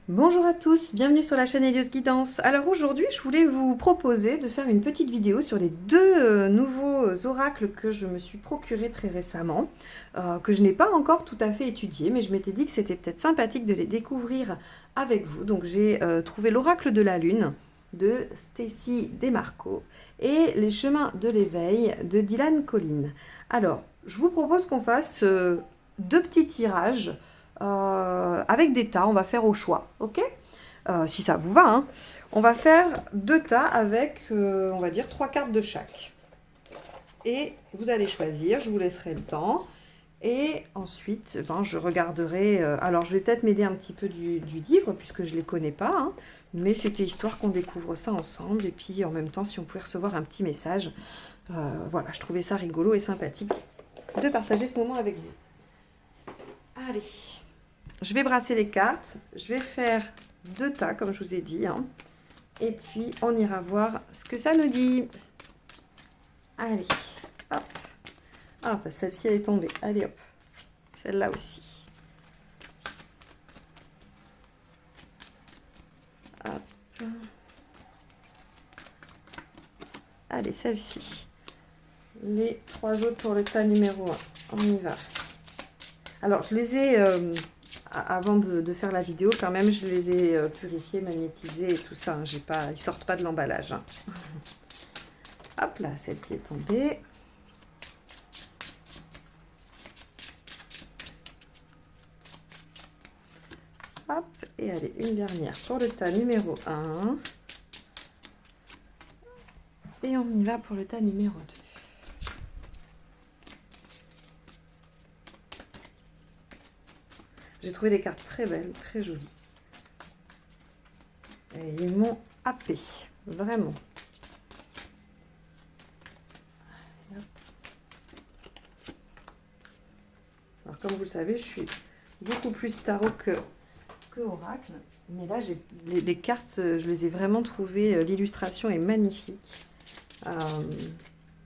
Bonjour à tous, bienvenue sur la chaîne Elios Guidance. Alors aujourd'hui, je voulais vous proposer de faire une petite vidéo sur les deux nouveaux oracles que je me suis procurés très récemment, que je n'ai pas encore tout à fait étudiés, mais je m'étais dit que c'était peut-être sympathique de les découvrir avec vous. Donc j'ai trouvé l'oracle de la lune de Stacy Demarco et les chemins de l'éveil de Dylan Collin. Alors, je vous propose qu'on fasse deux petits tirages avec des tas, on va faire au choix, ok? Si ça vous va, hein. On va faire deux tas avec, on va dire, 3 cartes de chaque. Et vous allez choisir, je vous laisserai le temps. Et ensuite, ben, je regarderai... alors, je vais peut-être m'aider un petit peu du livre, puisque je ne les connais pas, hein, mais c'était histoire qu'on découvre ça ensemble. Et puis, en même temps, si on pouvait recevoir un petit message. Voilà, je trouvais ça rigolo et sympathique de partager ce moment avec vous. Allez, je vais brasser les cartes, je vais faire deux tas comme je vous ai dit, hein. Et puis on ira voir ce que ça nous dit. Allez, hop. Ah, bah, celle-ci elle est tombée. Allez hop, celle-là aussi. Hop. Allez, celle-ci. Les 3 autres pour le tas numéro 1. On y va. Alors, je les ai... avant de faire la vidéo, quand même, je les ai purifiés, magnétisés et tout ça. Hein. J'ai pas, ils sortent pas de l'emballage. Hein. Hop là, celle-ci est tombée. Hop, et allez, une dernière pour le tas numéro 1. Et on y va pour le tas numéro 2. J'ai trouvé des cartes très belles, très jolies. Et ils m'ont happé, vraiment. Alors, comme vous le savez, je suis beaucoup plus tarot que oracle. Mais là, j'ai les cartes, je les ai vraiment trouvées. L'illustration est magnifique.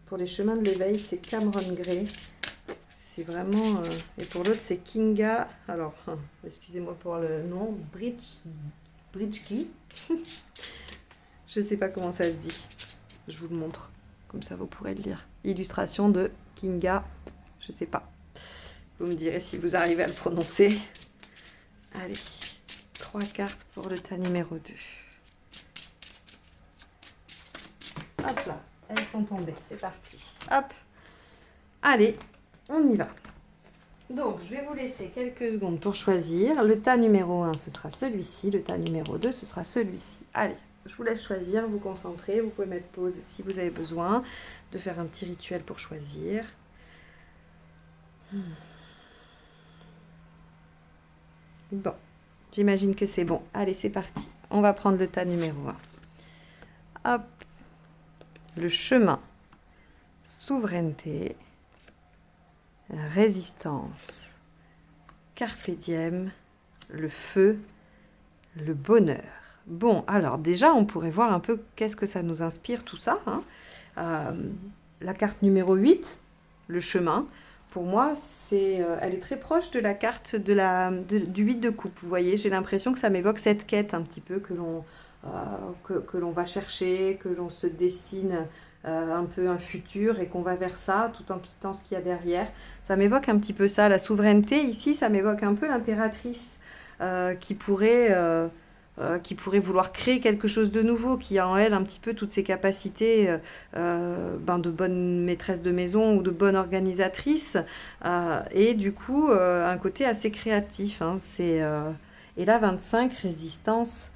Pour les chemins de l'éveil, c'est Cameron Gray. C'est vraiment... et pour l'autre, c'est Kinga. Alors, excusez-moi pour le nom. Bridgeki. Je ne sais pas comment ça se dit. Je vous le montre. Comme ça, vous pourrez le lire. Illustration de Kinga. Je ne sais pas. Vous me direz si vous arrivez à le prononcer. Allez. 3 cartes pour le tas numéro 2. Hop là. Elles sont tombées. C'est parti. Hop. Allez. On y va. Donc, je vais vous laisser quelques secondes pour choisir. Le tas numéro 1, ce sera celui-ci. Le tas numéro 2, ce sera celui-ci. Allez, je vous laisse choisir, vous concentrer. Vous pouvez mettre pause si vous avez besoin de faire un petit rituel pour choisir. Bon, j'imagine que c'est bon. Allez, c'est parti. On va prendre le tas numéro 1. Hop. Le chemin. Souveraineté. Résistance, carpe diem, le feu, le bonheur. Bon, alors déjà, on pourrait voir un peu qu'est-ce que ça nous inspire tout ça. Hein. La carte numéro 8, le chemin, pour moi, elle est très proche de la carte du 8 de coupe. Vous voyez, j'ai l'impression que ça m'évoque cette quête un petit peu que l'on va chercher, que l'on se dessine un peu un futur et qu'on va vers ça tout en quittant ce qu'il y a derrière. Ça m'évoque un petit peu ça, la souveraineté ici, ça m'évoque un peu l'impératrice qui pourrait vouloir créer quelque chose de nouveau, qui a en elle un petit peu toutes ses capacités de bonne maîtresse de maison ou de bonne organisatrice, et du coup un côté assez créatif. Hein, et là 25, résistance,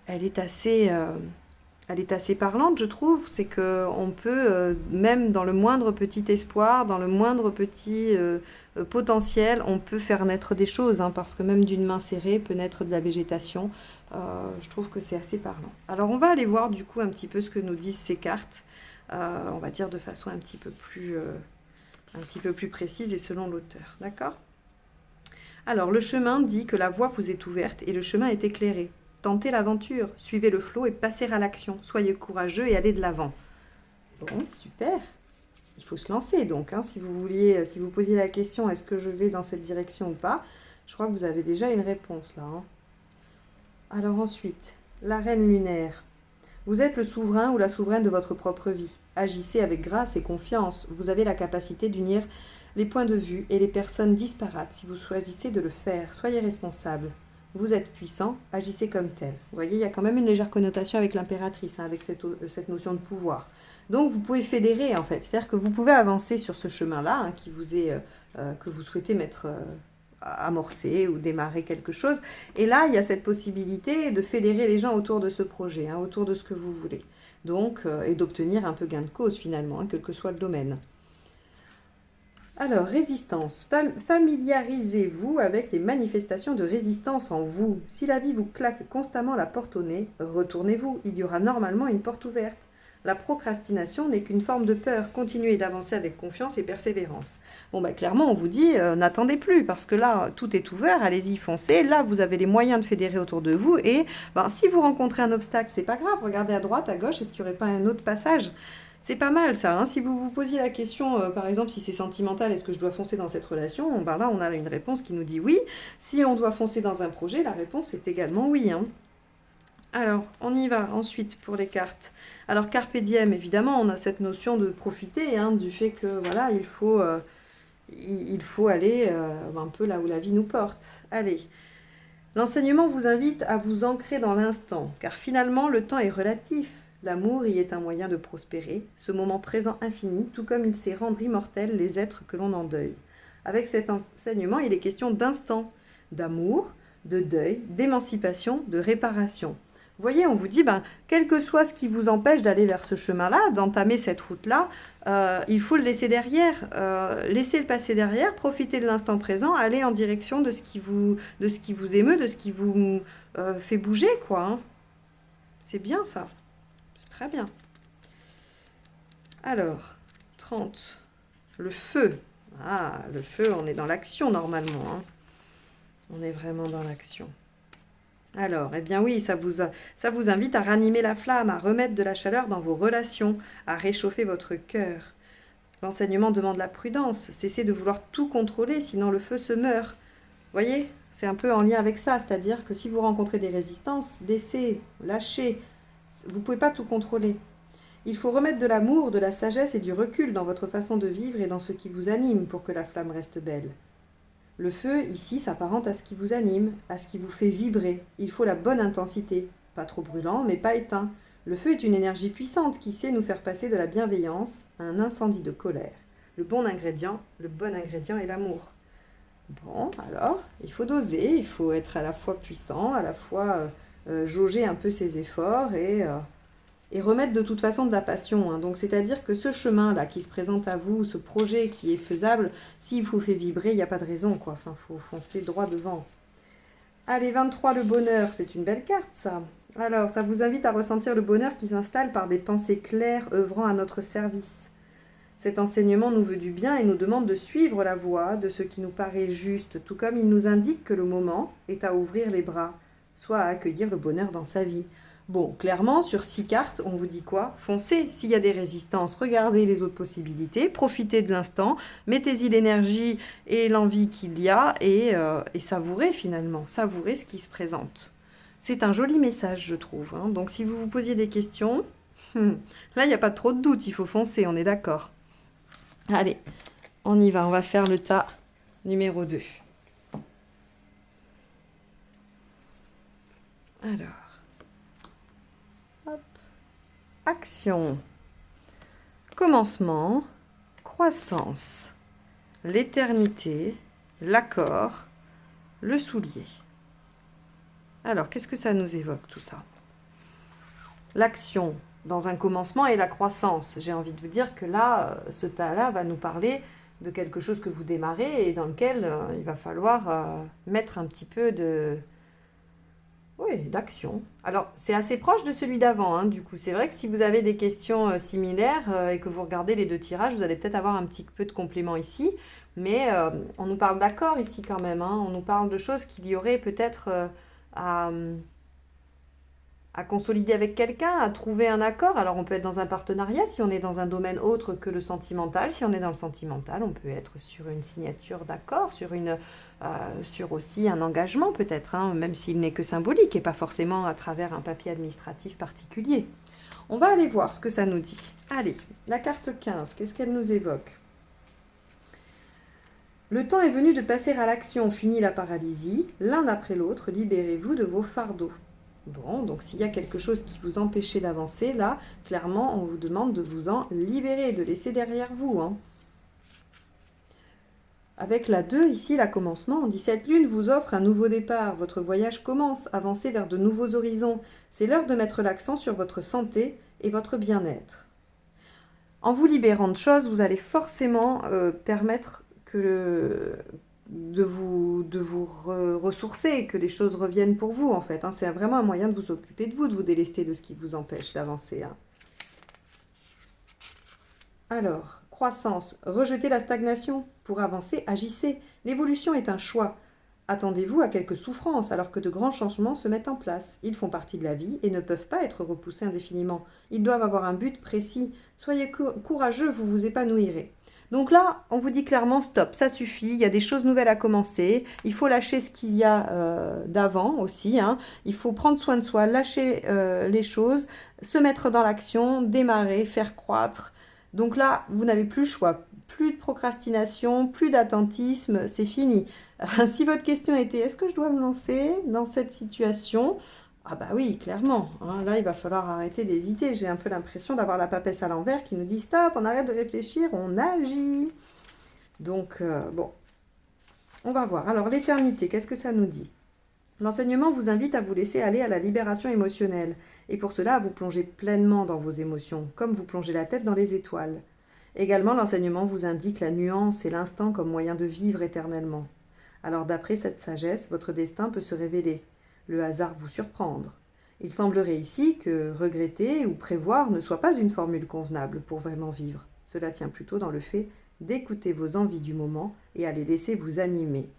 elle est assez parlante, je trouve. C'est qu'on peut, même dans le moindre petit espoir, dans le moindre petit potentiel, on peut faire naître des choses, hein, parce que même d'une main serrée peut naître de la végétation. Je trouve que c'est assez parlant. Alors on va aller voir du coup un petit peu ce que nous disent ces cartes, on va dire de façon un petit peu plus précise et selon l'auteur. D'accord ? Alors le chemin dit que la voie vous est ouverte et le chemin est éclairé. Tentez l'aventure, suivez le flot et passez à l'action. Soyez courageux et allez de l'avant. Bon, super. Il faut se lancer donc. Hein, si vous posiez la question, est-ce que je vais dans cette direction ou pas, je crois que vous avez déjà une réponse là. Hein. Alors ensuite, la reine lunaire. Vous êtes le souverain ou la souveraine de votre propre vie. Agissez avec grâce et confiance. Vous avez la capacité d'unir les points de vue et les personnes disparates si vous choisissez de le faire. Soyez responsable. Vous êtes puissant, agissez comme tel. Vous voyez, il y a quand même une légère connotation avec l'impératrice, hein, avec cette notion de pouvoir. Donc vous pouvez fédérer en fait, c'est-à-dire que vous pouvez avancer sur ce chemin-là hein, que vous souhaitez mettre amorcer ou démarrer quelque chose. Et là, il y a cette possibilité de fédérer les gens autour de ce projet, hein, autour de ce que vous voulez. Donc, et d'obtenir un peu gain de cause finalement, hein, quel que soit le domaine. Alors, résistance. Familiarisez-vous avec les manifestations de résistance en vous. Si la vie vous claque constamment la porte au nez, retournez-vous. Il y aura normalement une porte ouverte. La procrastination n'est qu'une forme de peur. Continuez d'avancer avec confiance et persévérance. Bon, bah, clairement, on vous dit, n'attendez plus, parce que là, tout est ouvert, allez-y, foncez. Là, vous avez les moyens de fédérer autour de vous. Et si vous rencontrez un obstacle, c'est pas grave. Regardez à droite, à gauche, est-ce qu'il n'y aurait pas un autre passage ? C'est pas mal ça, hein. Si vous vous posiez la question, par exemple, si c'est sentimental, est-ce que je dois foncer dans cette relation? Là, on a une réponse qui nous dit oui. Si on doit foncer dans un projet, la réponse est également oui, hein. Alors, on y va ensuite pour les cartes. Alors, carpe diem, évidemment, on a cette notion de profiter, hein, du fait que, voilà, il faut aller un peu là où la vie nous porte. Allez. L'enseignement vous invite à vous ancrer dans l'instant, car finalement, le temps est relatif. L'amour y est un moyen de prospérer, ce moment présent infini, tout comme il sait rendre immortels les êtres que l'on endeuille. Avec cet enseignement, il est question d'instant, d'amour, de deuil, d'émancipation, de réparation. Vous voyez, on vous dit, quel que soit ce qui vous empêche d'aller vers ce chemin-là, d'entamer cette route-là, il faut le laisser derrière, laisser le passé derrière, profiter de l'instant présent, aller en direction de ce qui vous émeut, de ce qui vous fait bouger, quoi, hein. C'est bien ça. Très bien. Alors, 30. Le feu. Ah, le feu, on est dans l'action normalement, hein. On est vraiment dans l'action. Alors, eh bien oui, ça vous invite à ranimer la flamme, à remettre de la chaleur dans vos relations, à réchauffer votre cœur. L'enseignement demande la prudence. Cessez de vouloir tout contrôler, sinon le feu se meurt. Vous voyez, c'est un peu en lien avec ça, c'est-à-dire que si vous rencontrez des résistances, laissez, lâchez. Vous ne pouvez pas tout contrôler. Il faut remettre de l'amour, de la sagesse et du recul dans votre façon de vivre et dans ce qui vous anime pour que la flamme reste belle. Le feu, ici, s'apparente à ce qui vous anime, à ce qui vous fait vibrer. Il faut la bonne intensité, pas trop brûlant, mais pas éteint. Le feu est une énergie puissante qui sait nous faire passer de la bienveillance à un incendie de colère. Le bon ingrédient est l'amour. Bon, alors, il faut doser, il faut être à la fois puissant, à la fois jauger un peu ses efforts et remettre de toute façon de la passion, hein. Donc, c'est-à-dire que ce chemin-là qui se présente à vous, ce projet qui est faisable, s'il vous fait vibrer, il n'y a pas de raison, quoi. Enfin, il faut foncer droit devant. Allez, 23, le bonheur, c'est une belle carte, ça. Alors, ça vous invite à ressentir le bonheur qui s'installe par des pensées claires œuvrant à notre service. Cet enseignement nous veut du bien et nous demande de suivre la voie de ce qui nous paraît juste, tout comme il nous indique que le moment est à ouvrir les bras, soit à accueillir le bonheur dans sa vie. Bon, clairement, sur 6 cartes, on vous dit quoi? Foncez. S'il y a des résistances, regardez les autres possibilités, profitez de l'instant, mettez-y l'énergie et l'envie qu'il y a et savourez finalement, savourez ce qui se présente. C'est un joli message, je trouve, hein. Donc, si vous vous posiez des questions, là, il n'y a pas trop de doute, il faut foncer, on est d'accord. Allez, on y va, on va faire le tas numéro 2. Alors, hop, action, commencement, croissance, l'éternité, l'accord, le soulier. Alors, qu'est-ce que ça nous évoque tout ça? L'action dans un commencement et la croissance. J'ai envie de vous dire que là, ce tas-là va nous parler de quelque chose que vous démarrez et dans lequel il va falloir mettre un petit peu d'action. Alors, c'est assez proche de celui d'avant, hein, du coup. C'est vrai que si vous avez des questions similaires et que vous regardez les 2 tirages, vous allez peut-être avoir un petit peu de complément ici. Mais on nous parle d'accord ici quand même, hein. On nous parle de choses qu'il y aurait peut-être à à consolider avec quelqu'un, à trouver un accord. Alors on peut être dans un partenariat si on est dans un domaine autre que le sentimental. Si on est dans le sentimental, on peut être sur une signature d'accord, sur aussi un engagement peut-être, hein, même s'il n'est que symbolique et pas forcément à travers un papier administratif particulier. On va aller voir ce que ça nous dit. Allez, la carte 15, qu'est-ce qu'elle nous évoque? Le temps est venu de passer à l'action, fini la paralysie. L'un après l'autre, libérez-vous de vos fardeaux. Bon, donc s'il y a quelque chose qui vous empêchait d'avancer, là, clairement, on vous demande de vous en libérer, de laisser derrière vous. Hein. Avec la 2, ici, la commencement, on dit « Cette lune vous offre un nouveau départ. Votre voyage commence. Avancez vers de nouveaux horizons. C'est l'heure de mettre l'accent sur votre santé et votre bien-être. » En vous libérant de choses, vous allez forcément permettre de vous ressourcer, que les choses reviennent pour vous, en fait. Hein. C'est vraiment un moyen de vous occuper de vous délester de ce qui vous empêche d'avancer. Hein. Alors, croissance, rejetez la stagnation. Pour avancer, agissez. L'évolution est un choix. Attendez-vous à quelques souffrances alors que de grands changements se mettent en place. Ils font partie de la vie et ne peuvent pas être repoussés indéfiniment. Ils doivent avoir un but précis. Soyez courageux, vous vous épanouirez. Donc là, on vous dit clairement stop, ça suffit, il y a des choses nouvelles à commencer, il faut lâcher ce qu'il y a d'avant aussi, hein. Il faut prendre soin de soi, lâcher les choses, se mettre dans l'action, démarrer, faire croître. Donc là, vous n'avez plus le choix, plus de procrastination, plus d'attentisme, c'est fini. Si votre question était est-ce que je dois me lancer dans cette situation? Ah bah oui, clairement. Hein, là, il va falloir arrêter d'hésiter. J'ai un peu l'impression d'avoir la papesse à l'envers qui nous dit stop, on arrête de réfléchir, on agit. Donc, bon, on va voir. Alors, l'éternité, qu'est-ce que ça nous dit? L'enseignement vous invite à vous laisser aller à la libération émotionnelle. Et pour cela, à vous plonger pleinement dans vos émotions, comme vous plongez la tête dans les étoiles. Également, l'enseignement vous indique la nuance et l'instant comme moyen de vivre éternellement. Alors, d'après cette sagesse, votre destin peut se révéler. Le hasard vous surprendre. Il semblerait ici que regretter ou prévoir ne soit pas une formule convenable pour vraiment vivre. Cela tient plutôt dans le fait d'écouter vos envies du moment et à les laisser vous animer.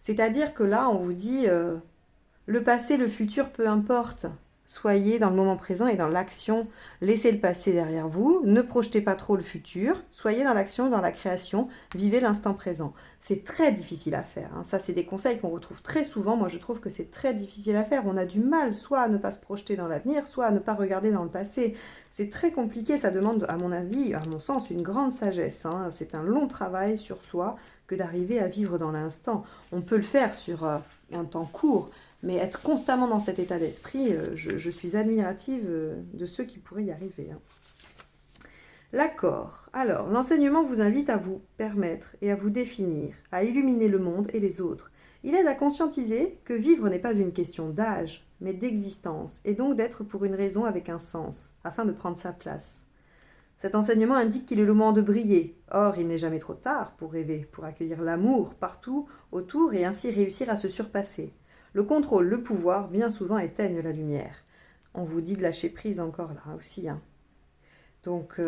C'est-à-dire que là, on vous dit le passé, le futur, peu importe. Soyez dans le moment présent et dans l'action. Laissez le passé derrière vous. Ne projetez pas trop le futur. Soyez dans l'action, dans la création. Vivez l'instant présent. C'est très difficile à faire. Hein. Ça, c'est des conseils qu'on retrouve très souvent. Moi, je trouve que c'est très difficile à faire. On a du mal soit à ne pas se projeter dans l'avenir, soit à ne pas regarder dans le passé. C'est très compliqué. Ça demande, à mon avis, à mon sens, une grande sagesse. Hein. C'est un long travail sur soi que d'arriver à vivre dans l'instant. On peut le faire sur un temps court, mais être constamment dans cet état d'esprit, je suis admirative de ceux qui pourraient y arriver. Hein. L'accord. Alors, l'enseignement vous invite à vous permettre et à vous définir, à illuminer le monde et les autres. Il aide à conscientiser que vivre n'est pas une question d'âge, mais d'existence, et donc d'être pour une raison avec un sens, afin de prendre sa place. Cet enseignement indique qu'il est le moment de briller. Or, il n'est jamais trop tard pour rêver, pour accueillir l'amour partout autour et ainsi réussir à se surpasser. Le contrôle, le pouvoir, bien souvent éteignent la lumière. On vous dit de lâcher prise encore là aussi. Hein. Donc,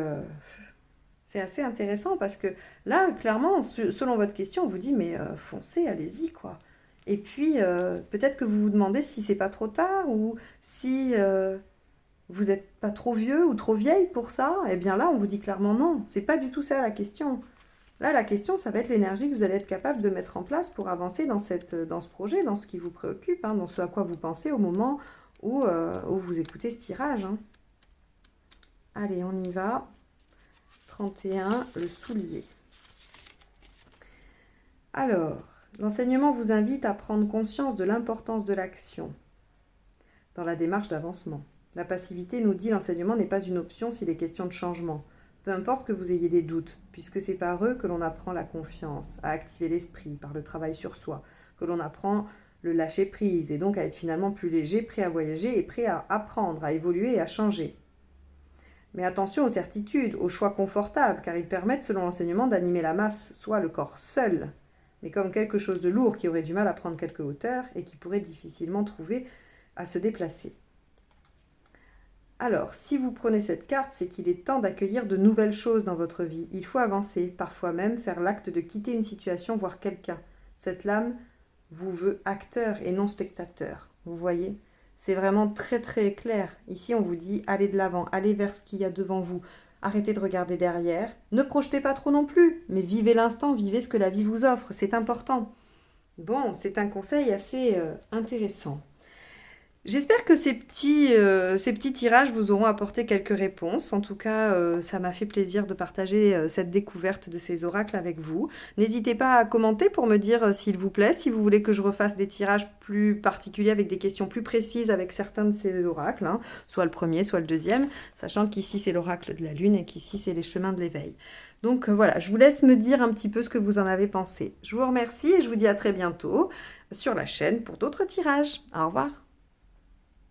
c'est assez intéressant parce que là, clairement, selon votre question, on vous dit mais foncez, allez-y quoi. Et puis, peut-être que vous vous demandez si c'est pas trop tard ou si vous n'êtes pas trop vieux ou trop vieille pour ça. Eh bien là, on vous dit clairement non. C'est pas du tout ça la question. Là, la question, ça va être l'énergie que vous allez être capable de mettre en place pour avancer dans ce projet, dans ce qui vous préoccupe, hein, dans ce à quoi vous pensez au moment où vous écoutez ce tirage. Hein. Allez, on y va. 31, le soulier. Alors, l'enseignement vous invite à prendre conscience de l'importance de l'action dans la démarche d'avancement. La passivité nous dit l'enseignement n'est pas une option s'il est question de changement. Peu importe que vous ayez des doutes, puisque c'est par eux que l'on apprend la confiance, à activer l'esprit par le travail sur soi, que l'on apprend le lâcher-prise et donc à être finalement plus léger, prêt à voyager et prêt à apprendre, à évoluer et à changer. Mais attention aux certitudes, aux choix confortables, car ils permettent, selon l'enseignement, d'animer la masse, soit le corps seul, mais comme quelque chose de lourd qui aurait du mal à prendre quelque hauteur et qui pourrait difficilement trouver à se déplacer. Alors, si vous prenez cette carte, c'est qu'il est temps d'accueillir de nouvelles choses dans votre vie. Il faut avancer, parfois même faire l'acte de quitter une situation, voire quelqu'un. Cette lame vous veut acteur et non spectateur. Vous voyez ? C'est vraiment très très clair. Ici, on vous dit allez de l'avant, allez vers ce qu'il y a devant vous. Arrêtez de regarder derrière. Ne projetez pas trop non plus, mais vivez l'instant, vivez ce que la vie vous offre. C'est important. Bon, c'est un conseil assez intéressant. J'espère que ces petits tirages vous auront apporté quelques réponses. En tout cas, ça m'a fait plaisir de partager cette découverte de ces oracles avec vous. N'hésitez pas à commenter pour me dire s'il vous plaît, si vous voulez que je refasse des tirages plus particuliers avec des questions plus précises avec certains de ces oracles, hein, soit le premier, soit le deuxième, sachant qu'ici c'est l'oracle de la Lune et qu'ici c'est les chemins de l'éveil. Donc voilà, je vous laisse me dire un petit peu ce que vous en avez pensé. Je vous remercie et je vous dis à très bientôt sur la chaîne pour d'autres tirages. Au revoir.